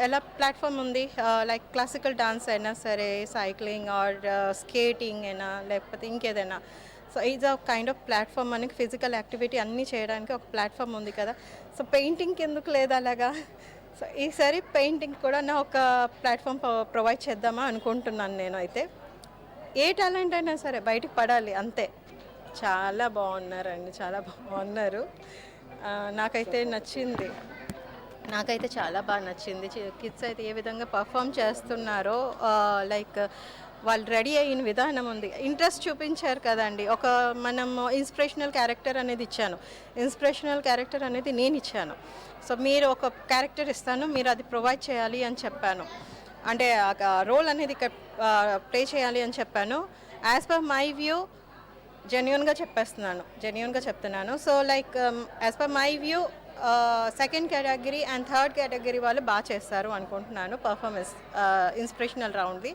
ఎలా ప్లాట్ఫామ్ ఉంది, లైక్ క్లాసికల్ డాన్స్ అయినా సరే, సైక్లింగ్ ఆర్ స్కేటింగ్ అయినా లేకపోతే ఇంకేదైనా. సో ఇది ఒక కైండ్ ఆఫ్ ప్లాట్ఫామ్, మనకి ఫిజికల్ యాక్టివిటీ అన్నీ చేయడానికి ఒక ప్లాట్ఫామ్ ఉంది కదా. సో పెయింటింగ్కి ఎందుకు లేదు అలాగా? సో ఈసారి పెయింటింగ్ కూడా నా ఒక ప్లాట్ఫామ్ ప్రొవైడ్ చేద్దామా అనుకుంటున్నాను నేను. అయితే ఏ టాలెంట్ అయినా సరే బయటికి పడాలి అంతే. చాలా బాగున్నారండి, చాలా బాగున్నారు. నాకైతే నచ్చింది, నాకైతే చాలా బాగా నచ్చింది. కిడ్స్ అయితే ఏ విధంగా పర్ఫామ్ చేస్తున్నారో, లైక్ వాళ్ళు రెడీ అయిన విధానం ఉంది. ఇంట్రెస్ట్ చూపించారు కదండి. ఒక మనం ఇన్స్పిరేషనల్ క్యారెక్టర్ అనేది ఇచ్చాను, ఇన్స్పిరేషనల్ క్యారెక్టర్ అనేది నేను ఇచ్చాను. సో మీరు ఒక క్యారెక్టర్ ఇస్తాను, మీరు అది ప్రొవైడ్ చేయాలి అని చెప్పాను. అంటే రోల్ అనేది ఇక్కడ ప్లే చేయాలి అని చెప్పాను. యాజ్ పర్ మై వ్యూ జెన్యూన్గా చెప్తున్నాను. So like as per my view second category and third category వాళ్ళు బాగా చేస్తారు అనుకుంటున్నాను పర్ఫార్మెన్స్ ఇన్స్పిరేషనల్ రౌండ్ది.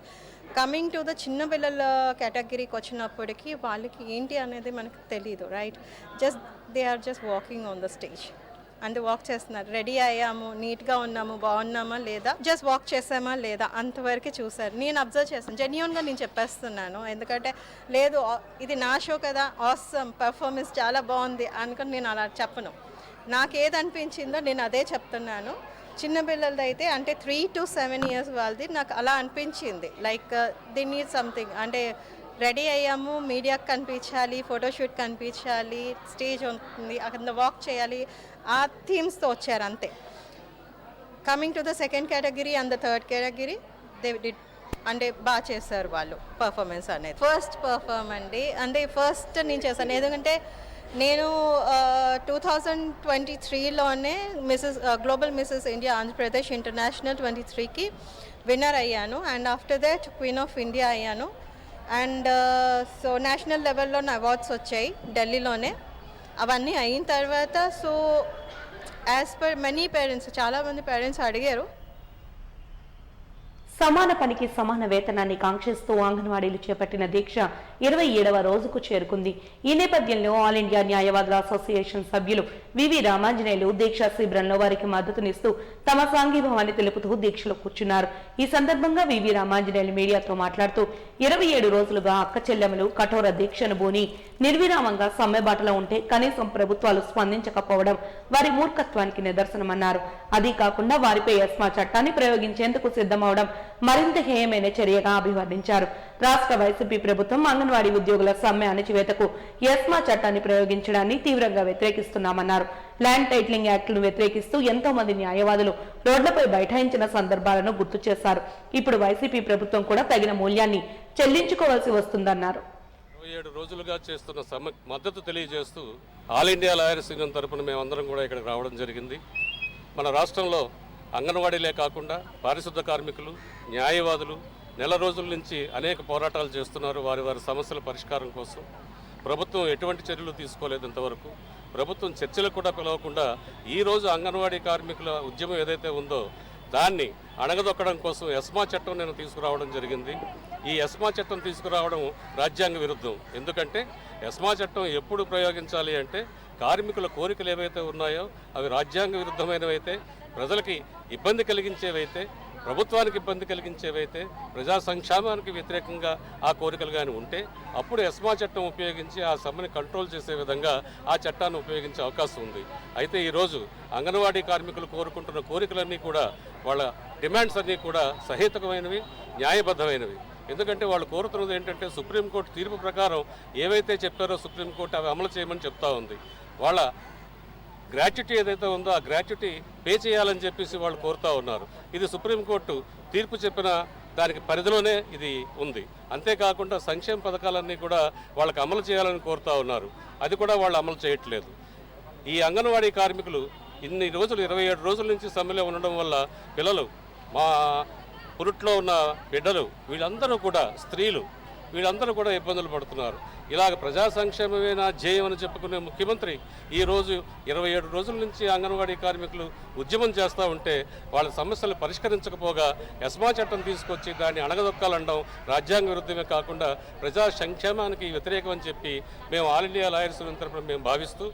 కమింగ్ టు ద చిన్న పిల్లల కేటగిరీకి వచ్చినప్పటికీ వాళ్ళకి ఏంటి అనేది మనకు తెలీదు, right? Just they are just walking on the stage and walk చేస్తున్నారు. రెడీ అయ్యాము, నీట్గా ఉన్నాము, బాగున్నామా లేదా, జస్ట్ వాక్ చేసామా లేదా అంతవరకు చూసారు. నేను అబ్జర్వ్ చేస్తాను, జెన్యూన్గా నేను చెప్పేస్తున్నాను. ఎందుకంటే లేదు ఇది నా షో కదా, ఆసమ్ పర్ఫార్మెన్స్ చాలా బాగుంది అనుకుని నేను అలా చెప్పను. నాకు ఏది అనిపించిందో నేను అదే చెప్తున్నాను. చిన్నపిల్లలది అయితే అంటే 3 to 7 years వాళ్ళది నాకు అలా అనిపించింది. లైక్ దే నీడ్ సంథింగ్, అంటే రెడీ అయ్యాము, మీడియాకి కనిపించాలి, ఫోటోషూట్ కనిపించాలి, స్టేజ్ ఉంటుంది, అక్కడ వాక్ చేయాలి, ఆ థీమ్స్తో వచ్చారు అంతే. Coming to the second category and the third category they did అంటే బాగా చేశారు వాళ్ళు పర్ఫార్మెన్స్ అనేది. ఫస్ట్ పర్ఫార్మ్ అండి అంటే ఫస్ట్ నేను చేశాను. ఎందుకంటే నేను 2023లోనే global Mrs India Andhra Pradesh international 23కి విన్నర్ అయ్యాను. And after that queen of India అయ్యాను. అండ్ సో నేషనల్ లెవెల్లో నా అవార్డ్స్ వచ్చాయి ఢిల్లీలోనే. అవన్నీ అయిన తర్వాత so as per many parents, చాలామంది పేరెంట్స్ అడిగారు. సమాన పనికి సమాన వేతనాన్ని కాంక్షిస్తూ అంగన్వాడీలు చేపట్టిన దీక్ష 27వ రోజుకు చేరుకుంది. ఈ నేపథ్యంలో ఆల్ ఇండియా న్యాయవాదుల అసోసియేషన్ సభ్యులు వివి రామాంజనేయులు దీక్షా శిబిరంలో వారికి మద్దతునిస్తూ తమ సాంఘీభావాన్ని తెలుపుతూ దీక్షలో కూర్చున్నారు. ఈ సందర్భంగా వివి రామాంజనేయులు మీడియాతో మాట్లాడుతూ 27 రోజులుగా అక్క చెల్లెములు కఠోర దీక్షను బూని నిర్విరామంగా సమ్మెబాటలో ఉంటే కనీసం ప్రభుత్వాలు స్పందించకపోవడం వారి మూర్ఖత్వానికి నిదర్శనమన్నారు. అదీ కాకుండా వారిపై ఎస్మా చట్టాన్ని ప్రయోగించేందుకు సిద్ధమవడం మరింత హేయమైన చర్యగా అభివర్ణించారు. రాష్ట్ర వైసీపీ ప్రభుత్వం అంగన్వాడీ ఉద్యోగుల సమ్మె అణచివేతకు ఎస్మా చట్టాన్ని ప్రయోగించడాన్ని తీవ్రంగా వ్యతిరేకిస్తున్నామన్నారు. ల్యాండ్ టైటిలింగ్ యాక్ట్ను వ్యతిరేకిస్తూ ఎంతో మంది న్యాయవాదులు రోడ్లపై బైఠాయించిన సందర్భాలను గుర్తు చేశారు. ఇప్పుడు వైసీపీ ప్రభుత్వం కూడా తగిన మూల్యాన్ని చెల్లించుకోవాల్సి వస్తుందన్నారు. 27 రోజులుగా చేస్తున్న సమ్మె మద్దతు తెలియజేస్తూ ఆల్ ఇండియా లాయర్స్ యూనియన్ తరపున మేమందరం కూడా ఇక్కడికి రావడం జరిగింది. మన రాష్ట్రంలో అంగన్వాడీలే కాకుండా పారిశుద్ధ కార్మికులు, న్యాయవాదులు నెల రోజుల నుంచి అనేక పోరాటాలు చేస్తున్నారు వారి వారి సమస్యల పరిష్కారం కోసం. ప్రభుత్వం ఎటువంటి చర్యలు తీసుకోలేదు ఇంతవరకు. ప్రభుత్వం చర్చలకు కూడా పిలవకుండా ఈరోజు అంగన్వాడీ కార్మికుల ఉద్యమం ఏదైతే ఉందో దాన్ని అణగదొక్కడం కోసం ఎస్మా చట్టం నేను తీసుకురావడం జరిగింది. ఈ ఎస్మా చట్టం తీసుకురావడం రాజ్యాంగ విరుద్ధం. ఎందుకంటే ఎస్మా చట్టం ఎప్పుడు ప్రయోగించాలి అంటే కార్మికుల కోరికలు ఏవైతే ఉన్నాయో అవి రాజ్యాంగ విరుద్ధమైనవైతే, ప్రజలకి ఇబ్బంది కలిగించేవైతే, ప్రభుత్వానికి ఇబ్బంది కలిగించేవైతే, ప్రజా సంక్షేమానికి వ్యతిరేకంగా ఆ కోరికలు కానీ ఉంటే అప్పుడు ఎస్మా చట్టం ఉపయోగించి ఆ సమ్మెని కంట్రోల్ చేసే విధంగా ఆ చట్టాన్ని ఉపయోగించే అవకాశం ఉంది. అయితే ఈరోజు అంగన్వాడీ కార్మికులు కోరుకుంటున్న కోరికలన్నీ కూడా, వాళ్ళ డిమాండ్స్ అన్నీ కూడా సహేతుకమైనవి, న్యాయబద్ధమైనవి. ఎందుకంటే వాళ్ళు కోరుతున్నది ఏంటంటే సుప్రీంకోర్టు తీర్పు ప్రకారం ఏవైతే చెప్పారో సుప్రీంకోర్టు అవి అమలు చేయమని చెప్తా ఉంది. వాళ్ళ గ్రాట్యుటీ ఏదైతే ఉందో ఆ గ్రాట్యుటీ పే చేయాలని చెప్పేసి వాళ్ళు కోరుతూ ఉన్నారు. ఇది సుప్రీంకోర్టు తీర్పు చెప్పిన దానికి పరిధిలోనే ఇది ఉంది. అంతేకాకుండా సంక్షేమ పథకాలన్నీ కూడా వాళ్ళకి అమలు చేయాలని కోరుతూ ఉన్నారు. అది కూడా వాళ్ళు అమలు చేయట్లేదు. ఈ అంగన్వాడీ కార్మికులు ఇన్ని రోజులు 27 రోజుల నుంచి సమ్మెలో ఉండడం వల్ల పిల్లలు, మా పురుట్లో ఉన్న బిడ్డలు, వీళ్ళందరూ కూడా స్త్రీలు, వీళ్ళందరూ కూడా ఇబ్బందులు పడుతున్నారు. ఇలాగ ప్రజా సంక్షేమమే నా ధ్యేయం అని చెప్పుకునే ముఖ్యమంత్రి ఈరోజు 27 రోజుల నుంచి అంగన్వాడీ కార్మికులు ఉద్యమం చేస్తూ ఉంటే వాళ్ళ సమస్యలు పరిష్కరించకపోగా ఎస్మా చట్టం తీసుకొచ్చి దాన్ని అణగదొక్కాలనడం రాజ్యాంగ విరుద్ధమే కాకుండా ప్రజా సంక్షేమానికి వ్యతిరేకం అని చెప్పి మేము ఆల్ ఇండియా లాయర్స్ తరపున మేము భావిస్తూ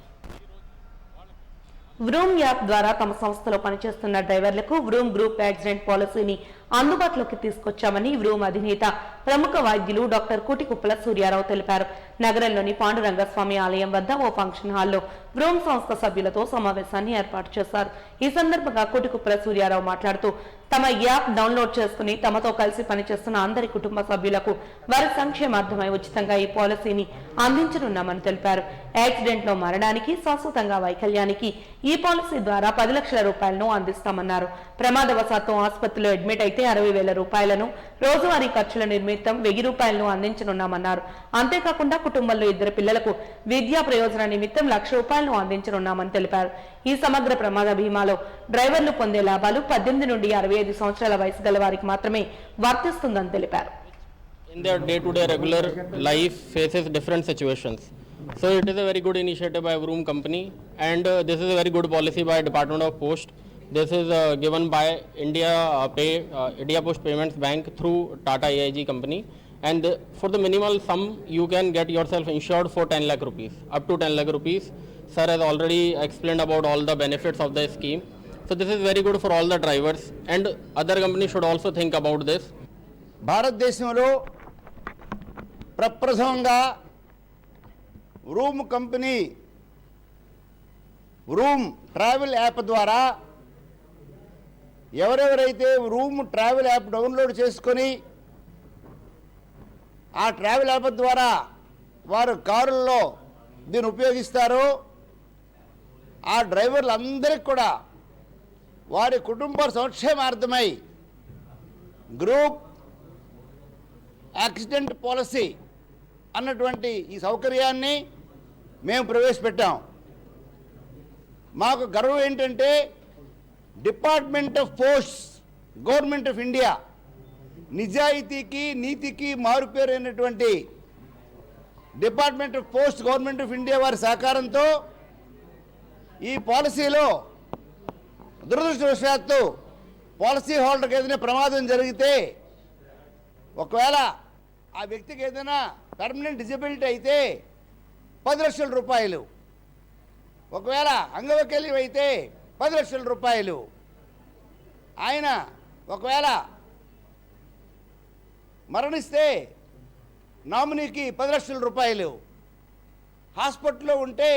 వ్రూమ్ యాప్ ద్వారా తమ సంస్థలో పనిచేస్తున్న డ్రైవర్లకు వ్రూమ్ గ్రూప్ యాక్సిడెంట్ పాలసీని అందుబాటులోకి తీసుకొచ్చామని వ్రూమ్ అధినేత ప్రముఖ వైద్యులు డాక్టర్ కూటికుప్పల సూర్యారావు తెలిపారు. నగరంలోని పాండురంగస్వామి ఆలయం వద్ద ఓ ఫంక్షన్ హాల్లో వ్రూమ్ సంస్థ సభ్యులతో సమావేశాన్ని ఏర్పాటు చేశారు. ఈ సందర్భంగా కూటికుప్పల సూర్యారావు మాట్లాడుతూ తమ యాప్ డౌన్లోడ్ చేసుకుని తమతో కలిసి పనిచేస్తున్న అందరి కుటుంబ సభ్యులకు వారి సంక్షేమార్థమై ఉచితంగా ఈ పాలసీని అందించనున్నామని తెలిపారు. యాక్సిడెంట్ లో మరణానికి, శాశ్వతంగా వైకల్యానికి ఈ పాలసీ ద్వారా 10 లక్షల రూపాయలను అందిస్తామన్నారు. ప్రమాదవశాత్తు ఆసుపత్రిలో అడ్మిట్ అయితే 60,000 రూపాయలను, రోజువారీ ఖర్చుల నిమిత్తం 1000 రూపాయలను అందించనున్నామన్నారు. అంతేకాకుండా కుటుంబంలో 2 పిల్లలకు విద్యా ప్రయోజన నిమిత్తం 1,00,000 రూపాయలను అందించనున్నామని తెలిపారు. ఈ సమగ్ర ప్రమాద బీమాలో డ్రైవర్లు పొందే లాభాలు 18 నుండి 65 సంవత్సరాల వయసు గల వారికి మాత్రమే వర్తిస్తుందని తెలిపారు. In their day-to-day regular life faces different situations. So it is a very good initiative by Vroom company, and this is a very good policy by Department of Post. This is given by India Post Payments Bank through Tata AIG company, and for the minimal sum you can get yourself insured for 10 lakh rupees, up to 10 lakh rupees. Sir has already explained about all the benefits of the scheme. So this is very good for all the drivers, and other companies should also think about this. భారతదేశంలో ప్రప్రథమంగా వ్రూమ్ company వ్రూమ్ travel app ద్వారా ఎవరెవరైతే వ్రూమ్ travel app download చేసుకొని ఆ travel app ద్వారా వారు కారుల్లో దీన్ని ఉపయోగిస్తారో ఆ డ్రైవర్లందరికీ కూడా వారి కుటుంబ సంక్షేమార్థమై గ్రూప్ యాక్సిడెంట్ పాలసీ అన్నటువంటి ఈ సౌకర్యాన్ని మేము ప్రవేశపెట్టాం. మాకు గర్వం ఏంటంటే department of posts, government of India నిజాయితీకి నీతికి మారుపేరైనటువంటి department of post, government of India వారి సహకారంతో ఈ పాలసీలో దురదృష్టవశాత్తు పాలసీ హోల్డర్కి ఏదైనా ప్రమాదం జరిగితే, ఒకవేళ ఆ వ్యక్తికి ఏదైనా పర్మనెంట్ డిజబిలిటీ అయితే 10 లక్షల రూపాయలు, ఒకవేళ అంగవైకల్యం అయితే 10 లక్షల రూపాయలు, ఆయన ఒకవేళ మరణిస్తే నామినీకి 10 లక్షల రూపాయలు, హాస్పిటల్లో ఉంటే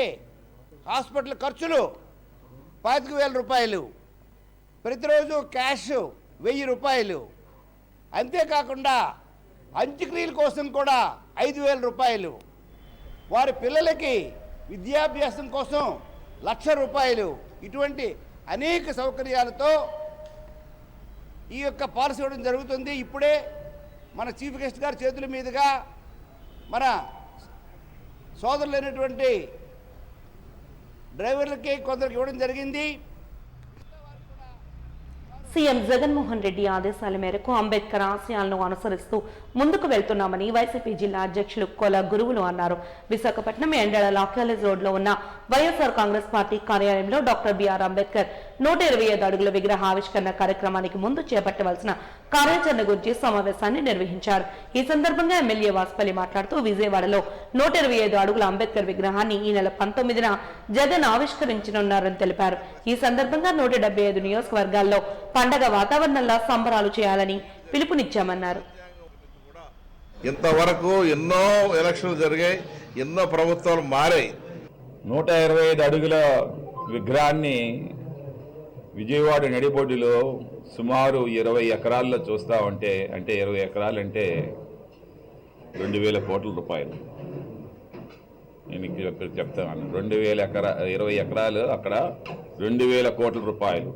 హాస్పిటల్ ఖర్చులు 25,000 రూపాయలు, ప్రతిరోజు క్యాష్ 1000 రూపాయలు, అంతేకాకుండా అంత్యక్రియల కోసం కూడా 5,000 రూపాయలు, వారి పిల్లలకి విద్యాభ్యాసం కోసం 1,00,000 రూపాయలు, ఇటువంటి అనేక సౌకర్యాలతో ఈ యొక్క పాలసీ ఇవ్వడం జరుగుతుంది. ఇప్పుడే మన చీఫ్ గెస్ట్ గారి చేతుల మీదుగా మన సోదరులైనటువంటి డ్రైవర్లకి కొందరికి ఇవ్వడం జరిగింది. సీఎం జగన్మోహన్ రెడ్డి ఆదేశాల మేరకు అంబేద్కర్ ఆశయాలను అనుసరిస్తూ ముందుకు వెళ్తున్నామని వైసీపీ జిల్లా అధ్యక్షులు కొల గురువులు అన్నారు. విశాఖపట్నం ఎండల లా కాలేజ్ రోడ్లో ఉన్న వైఎస్ఆర్ కాంగ్రెస్ పార్టీ కార్యాలయంలో డాక్టర్ బిఆర్ అంబేద్కర్ 125 అడుగుల విగ్రహ ఆవిష్కరణ కార్యక్రమానికి ముందు చేపట్టవలసిన కార్యాచరణ గురించి సమావేశాన్ని నిర్వహించారు. ఈ సందర్భంగా ఎమ్మెల్యే వాసుపల్లి మాట్లాడుతూ విజయవాడలో 125 అడుగుల అంబేద్కర్ విగ్రహాన్ని ఈ నెల 19న జగన్ ఆవిష్కరించనున్నారని తెలిపారు. ఈ సందర్భంగా 175 నియోజకవర్గాల్లో పండగ వాతావరణంలో సంబరాలు చేయాలని పిలుపునిచ్చామన్నారు. ఇంతవరకు ఎన్నో ఎలక్షన్లు జరిగాయి, ఎన్నో ప్రభుత్వాలు మారాయి. 125 అడుగుల విగ్రహాన్ని విజయవాడ నడిబొడ్డులో సుమారు 20 ఎకరాల్లో చూస్తూ ఉంటే, అంటే 20 ఎకరాలు అంటే 2,000 కోట్ల రూపాయలు. నేను ఇక్కడ చెప్తాను, 20 ఎకరాలు అక్కడ 2,000 కోట్ల రూపాయలు.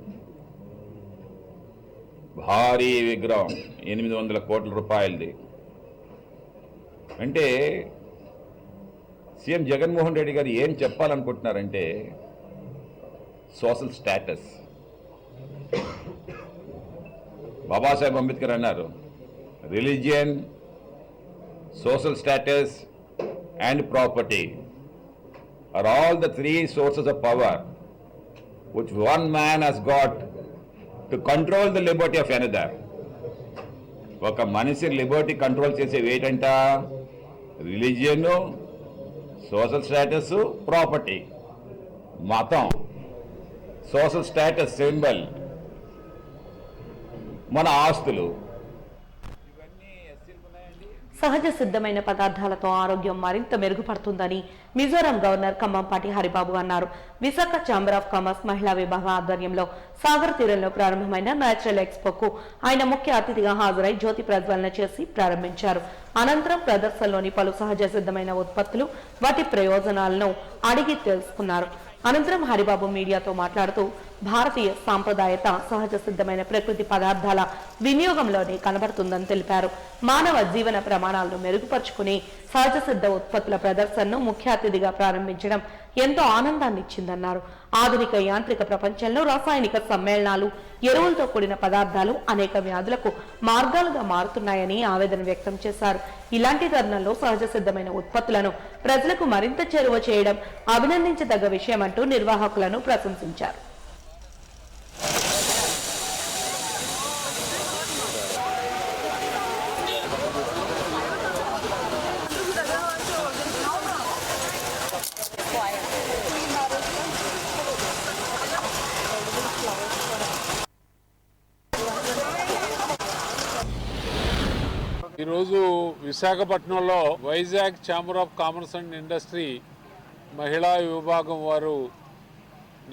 భారీ విగ్రహం 800 కోట్ల రూపాయలది. అంటే సీఎం జగన్మోహన్ రెడ్డి గారు ఏం చెప్పాలనుకుంటున్నారంటే, సోషల్ స్టేటస్. బాబాసాహెబ్ అంబేద్కర్ అన్నారు, religion, social status and property are all the three sources of power which one man has got to control the liberty of another. ఒక మనిషి లిబర్టీ కంట్రోల్ చేసేవి ఏంటంట? Religion, social status, property. మతం, social status symbol, మన ఆస్తులు. సహజ సిద్ధమైన పదార్థాలతో ఆరోగ్యం మరింత మెరుగుపడుతుందని మిజోరాం గవర్నర్ కంభంపాటి హరిబాబు అన్నారు. విశాఖ ఛాంబర్ ఆఫ్ కామర్స్ మహిళా విభాగం ఆధ్వర్యంలో సాగర్ తీరంలో ప్రారంభమైన న్యాచురల్ ఎక్స్పోకు ఆయన ముఖ్య అతిథిగా హాజరై జ్యోతి ప్రజ్వలన చేసి ప్రారంభించారు. అనంతరం ప్రదర్శనలోని పలు సహజ సిద్ధమైన ఉత్పత్తులు, వాటి ప్రయోజనాలను అడిగి తెలుసుకున్నారు. అనంతరం హరిబాబు మీడియాతో మాట్లాడుతూ భారతీయ సాంప్రదాయత సహజ సిద్ధమైన ప్రకృతి పదార్థాల వినియోగంలోనే కనబడుతుందని తెలిపారు. మానవ జీవన ప్రమాణాలను మెరుగుపరుచుకుని సహజ సిద్ధ ఉత్పత్తుల ప్రదర్శనను ముఖ్య అతిథిగా ప్రారంభించడం ఎంతో ఆనందాన్ని ఇచ్చిందన్నారు. ఆధునిక యాంత్రిక ప్రపంచంలో రాసాయనిక సమ్మేళనాలు, ఎరువులతో కూడిన పదార్థాలు అనేక వ్యాధులకు మార్గాలుగా మారుతున్నాయని ఆవేదన వ్యక్తం చేశారు. ఇలాంటి తరుణంలో సహజ సిద్ధమైన ఉత్పత్తులను ప్రజలకు మరింత చేరువ చేయడం అభినందించదగ్గ విషయమంటూ నిర్వాహకులను ప్రశంసించారు. ఈరోజు విశాఖపట్నంలో Vizag chamber of commerce and industry మహిళా విభాగం వారు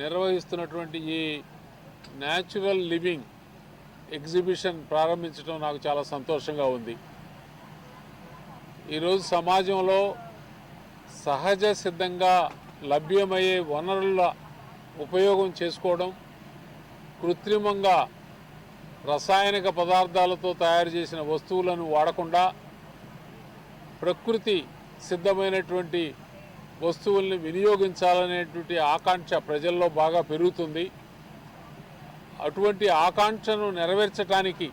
నిర్వహిస్తున్నటువంటి ఈ న్యాచురల్ లివింగ్ ఎగ్జిబిషన్ ప్రారంభించడం నాకు చాలా సంతోషంగా ఉంది. ఈరోజు సమాజంలో సహజ సిద్ధంగా లభ్యమయ్యే వనరుల ఉపయోగం చేసుకోవడం, కృత్రిమంగా రసాయనిక పదార్థాలతో తయారు చేసిన వస్తువులను వాడకుండా ప్రకృతి సిద్ధమైనటువంటి వస్తువుల్ని వినియోగించాలనేటువంటి ఆకాంక్ష ప్రజల్లో బాగా పెరుగుతుంది. అటువంటి ఆకాంక్షను నెరవేర్చడానికి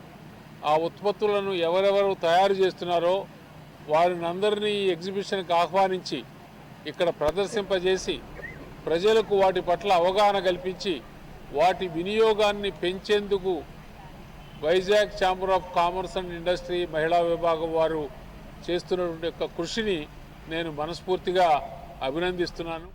ఆ ఉత్పత్తులను ఎవరెవరు తయారు చేస్తున్నారో వారిని అందరినీ ఈ ఎగ్జిబిషన్కి ఆహ్వానించి ఇక్కడ ప్రదర్శింపజేసి ప్రజలకు వాటి పట్ల అవగాహన కల్పించి వాటి వినియోగాన్ని పెంచేందుకు Vizag chamber of commerce and industry మహిళా విభాగం వారు చేస్తున్నటువంటి యొక్క కృషిని నేను మనస్ఫూర్తిగా అభినందిస్తున్నాను.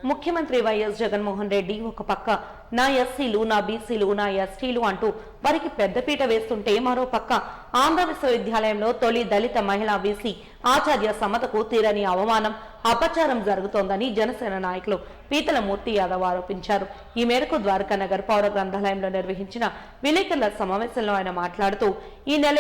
ముఖ్యమంత్రి వైఎస్ జగన్మోహన్ రెడ్డి ఒక పక్క నా ఎస్సీలు, నా బీసీలు, నా ఎస్టీలు అంటూ వారికి పెద్దపీట వేస్తుంటే మరో పక్క ఆంధ్ర విశ్వవిద్యాలయంలో తొలి దళిత మహిళా బీసీ ఆచార్య సమతకు తీరని అవమానం, అపచారం జరుగుతోందని జనసేన నాయకులు పీతల మూర్తి యాదవ్ ఆరోపించారు. ఈ మేరకు ద్వారకా నగర్ పౌర గ్రంథాలయంలో నిర్వహించిన విలేకరుల సమావేశంలో ఆయన మాట్లాడుతూ ఈ నెల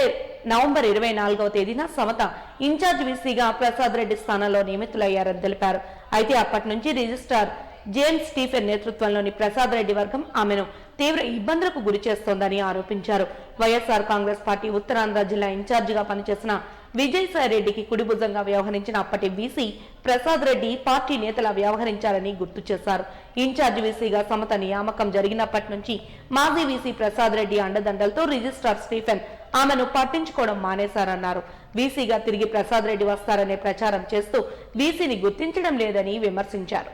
నవంబర్ 24వ తేదీన సమత ఇన్ఛార్జ్ వీసీగా ప్రసాద్ రెడ్డి స్థానంలో నియమితులయ్యారని తెలిపారు. అయితే అప్పటి నుంచి రిజిస్ట్రార్ జేమ్స్ స్టీఫెన్ నేతృత్వంలోని ప్రసాద్ రెడ్డి వర్గం ఆమెను తీవ్ర ఇబ్బందులకు గురి చేస్తోందని ఆరోపించారు. వైఎస్ఆర్ కాంగ్రెస్ పార్టీ ఉత్తరాంధ్ర జిల్లా ఇన్ఛార్జిగా పనిచేసిన విజయసాయిరెడ్డికి కుడిభుజంగా వ్యవహరించిన అప్పటి వీసీ ప్రసాద్ రెడ్డి పార్టీ నేతలా వ్యవహరించారని గుర్తు చేశారు. ఇన్ఛార్జ్ వీసీగా సమత నియామకం జరిగినప్పటి నుంచి మాజీ వీసీ ప్రసాద్ రెడ్డి అండదండలతో రిజిస్ట్రార్ స్టీఫెన్ ఆమెను పట్టించుకోవడం మానేశారన్నారు. వీసీగా తిరిగి ప్రసాద్ రెడ్డి వస్తారనే ప్రచారం చేస్తూ వీసీని గుర్తించడం లేదని విమర్శించారు.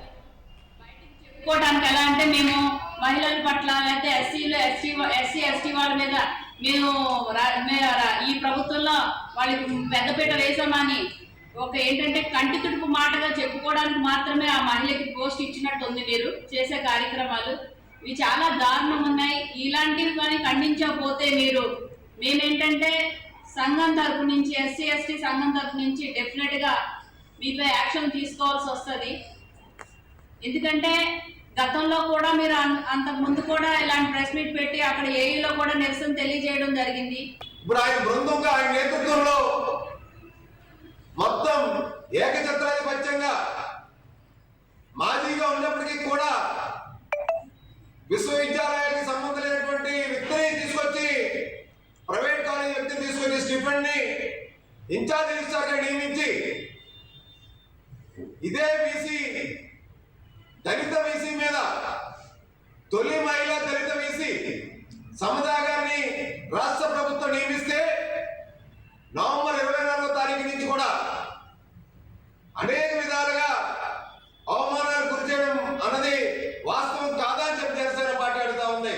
ఎలా అంటే మేము మహిళల పట్ల లేకపోతే ఎస్సీ ఎస్టీ వాళ్ళ మీద మేము ఈ ప్రభుత్వంలో వాళ్ళకి పెద్దపీట వేసామని ఒక ఏంటంటే కంటి తుడుపు మాటగా చెప్పుకోవడానికి మాత్రమే ఆ మహిళకి పోస్ట్ ఇచ్చినట్టు ఉంది. మీరు చేసే కార్యక్రమాలు ఇవి చాలా దారుణం ఉన్నాయి. ఇలాంటివి కానీ ఖండించకపోతే మేమేంటంటే సంఘం తరపు నుంచి ఎస్సీ ఎస్టీ సంఘం తరపు నుంచి డెఫినెట్గా మీపై యాక్షన్ తీసుకోవాల్సి వస్తుంది. ఎందుకంటే గతంలో కూడా మీరు అంతకు ముందు కూడా ఇలాంటి ప్రెస్ మీట్ పెట్టి అక్కడ ఏఈలో కూడా నిరసన తెలియజేయడం జరిగింది. ఇప్పుడు ఆయన బృందంగా ఆయన నేతృత్వంలో మొత్తం ఏకఛత్రాధిపత్యంగా మాజీగా ఉన్నప్పటికీ కూడా విశ్వవిద్యాలయానికి సంబంధం లేనటువంటి వ్యక్తిని తీసుకొచ్చి ప్రైవేట్ కాలేజ్ వ్యక్తిని తీసుకొచ్చి స్టీఫెన్ ని ఇన్ఛార్జ్ రిజిస్ట్రార్ గా నియమించి ఇదే బీసీ దళిత వీసీ మీద తొలి మహిళా దళిత వీసీ సమదా గారిని రాష్ట్ర ప్రభుత్వం నియమిస్తే నవంబర్ 24వ తారీఖు నుంచి కూడా అనేక విధాలుగా అవమానాలకు గురి చేయడం అన్నది వాస్తవం కాదా అని చెప్పి జనసేన పార్టీ అడుగుతా ఉంది.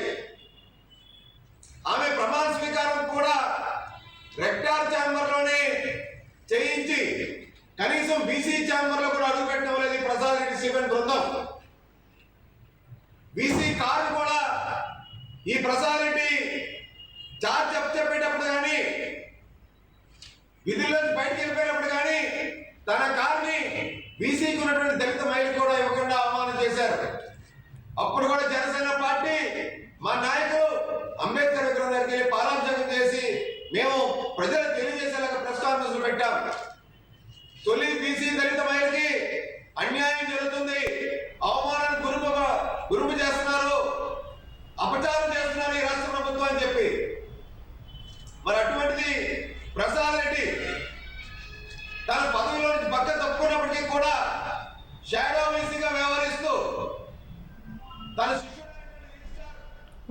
ఆమె ప్రమాణ స్వీకారం కూడా రెక్టార్ ఛాంబర్ లోనే చేయించి కనీసం బీసీ ఛాంబర్ లో కూడా అడుగు పెట్టడం లేదు ప్రసాద్ రెడ్డి స్టీఫెన్ బృందం. బీసీ కారు కూడా ఈ ప్రసాద్ రెడ్డి చార్జ్ చెప్పేటప్పుడు కానీ విధుల్లోంచి బయటికి వెళ్ళిపోయినప్పుడు కానీ తన కార్ని బీసీకి ఉన్నటువంటి దళిత మహిళ కూడా ఇవ్వకుండా అవమానం చేశారు. అప్పుడు కూడా జనసేన పార్టీ మా నాయకులు అంబేద్కర్ విగ్రహం దగ్గరికి వెళ్ళి పాలాభిషేకం చేసి మేము ప్రజలకు తెలియజేసేలాగా ప్రెస్ కాన్ఫరెన్స్ పెట్టాం. తొలి బీసీ దళిత మహిళకి అన్యాయం జరుగుతుంది, అవమానాన్ని గురుపు చేస్తున్నారు, అపచారం చేస్తున్నారు ఈ రాష్ట్ర ప్రభుత్వం అని చెప్పి. మరి అటువంటిది ప్రసాద్ రెడ్డి తన పదవిలో నుంచి పక్క తప్పుకున్నప్పటికీ కూడా షాడో వీసీగా వ్యవహరిస్తూ తన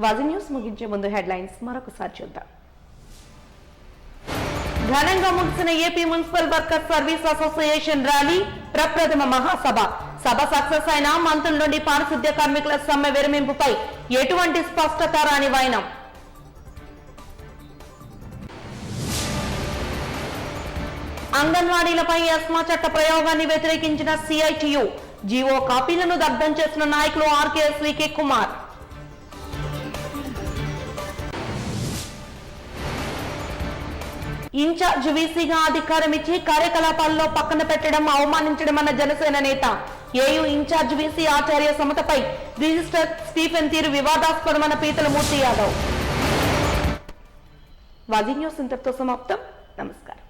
వాజీ న్యూస్ ముగించే ముందు హెడ్లైన్స్ మరొకసారి చూద్దాం. ఘనంగా ముగిసిన AP municipal workers service association rally, ప్రప్రథమ మహాసభ. సభ సక్సెస్ అయిన మంత్రుల నుండి పారిశుద్ధ్య కార్మికుల సమ్మె విరమింపుపై ఎటువంటి స్పష్టత రాని వైనం. అంగన్వాడీలపై ఎస్మా చట్ట ప్రయోగాన్ని వ్యతిరేకించిన సిఐటియు, జీవో కాపీలను దగ్ధం చేసిన నాయకులు ఆర్కేఎస్వీకే కుమార్. ఇన్ఛార్జ్ వీసీగా అధికారం ఇచ్చి కార్యకలాపాల్లో పక్కన పెట్టడం, అవమానించడం అన్న జనసేన నేత. ఏయూ ఇన్ఛార్జ్ వీసీ ఆచార్య సమతపై రిజిస్టర్ స్టీఫెన్ తీరు వివాదాస్పదమైన పీతల మూర్తి యాదవ్. వాజీ న్యూస్ ఇంతటితో సమాప్తం. నమస్కారం.